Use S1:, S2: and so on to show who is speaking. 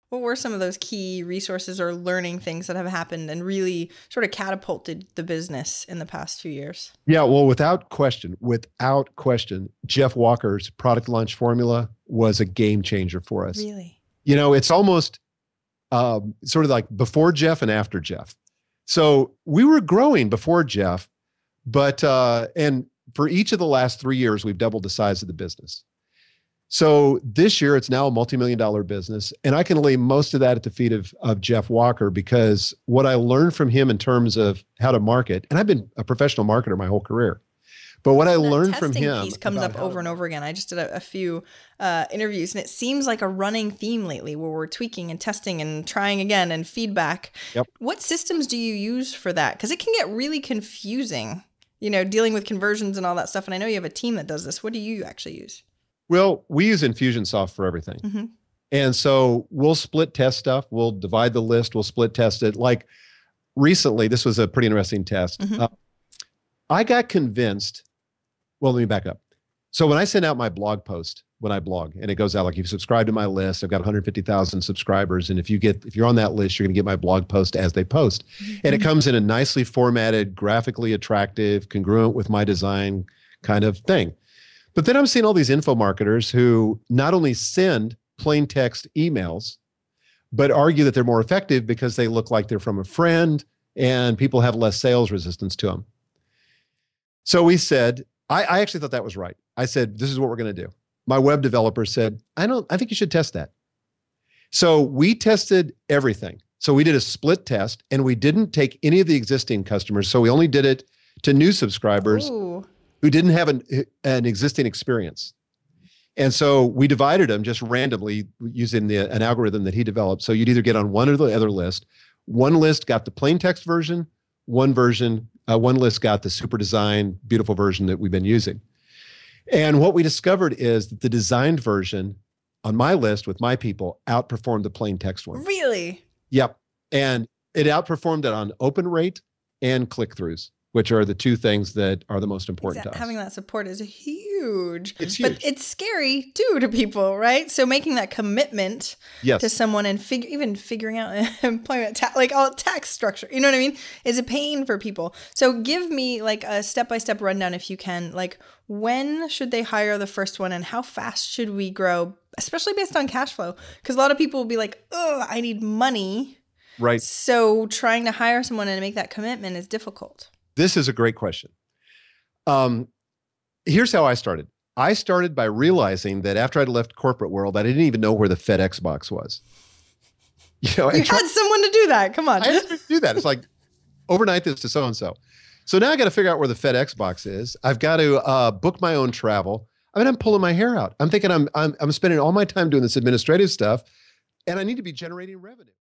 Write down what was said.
S1: What were some of those key resources or learning things that have happened and really sort of catapulted the business in the past few years?
S2: Yeah, well, without question, Jeff Walker's product launch formula was a game changer for us.
S1: Really?
S2: It's almost sort of like before Jeff and after Jeff. So we were growing before Jeff, but and for each of the last 3 years, we've doubled the size of the business. So this year, it's now a multi-million-dollar business, and I can lay most of that at the feet of Jeff Walker, because what I learned from him in terms of how to market, and I've been a professional marketer my whole career, but what I
S1: That
S2: learned from
S1: testing
S2: him
S1: piece comes up over and over again. I just did a few interviews, and it seems like a running theme lately where we're tweaking and testing and trying again and feedback.
S2: Yep.
S1: What systems do you use for that? Because it can get really confusing, dealing with conversions and all that stuff. And I know you have a team that does this. What do you actually use?
S2: Well, we use Infusionsoft for everything.
S1: Mm-hmm.
S2: And so we'll split test stuff. We'll divide the list. We'll split test it. Like recently, this was a pretty interesting test.
S1: Mm-hmm.
S2: I got convinced. Well, let me back up. So when I send out my blog post, when I blog, and it goes out, like, if you subscribe to my list, I've got 150,000 subscribers. And if you're on that list, you're going to get my blog post as they post. Mm-hmm. And it comes in a nicely formatted, graphically attractive, congruent with my design kind of thing. But then I'm seeing all these info marketers who not only send plain text emails, but argue that they're more effective because they look like they're from a friend and people have less sales resistance to them. So we said, I actually thought that was right. I said, this is what we're going to do. My web developer said, I think you should test that. So we tested everything. So we did a split test, and we didn't take any of the existing customers. So we only did it to new subscribers.
S1: Ooh.
S2: Who didn't have an existing experience. And so we divided them just randomly using an algorithm that he developed. So you'd either get on one or the other list. One list got the plain text version, one list got the super design, beautiful version that we've been using. And what we discovered is that the designed version on my list with my people outperformed the plain text one.
S1: Really?
S2: Yep. And it outperformed it on open rate and click-throughs, which are the two things that are the most important to us.
S1: Having that support is huge.
S2: It's huge.
S1: But it's scary too to people, right? So making that commitment to someone and even figuring out employment, like all tax structure, you know what I mean, is a pain for people. So give me like a step-by-step rundown if you can. Like, when should they hire the first one and how fast should we grow, especially based on cash flow? Because a lot of people will be like, oh, I need money.
S2: Right.
S1: So trying to hire someone and make that commitment is difficult.
S2: This is a great question. Here's how I started. I started by realizing that after I'd left corporate world, I didn't even know where the FedEx box was.
S1: You had someone to do that. Come on.
S2: I had to do that. It's like, overnight this to so-and-so. So now I got to figure out where the FedEx box is. I've got to book my own travel. I mean, I'm pulling my hair out. I'm thinking I'm spending all my time doing this administrative stuff, and I need to be generating revenue.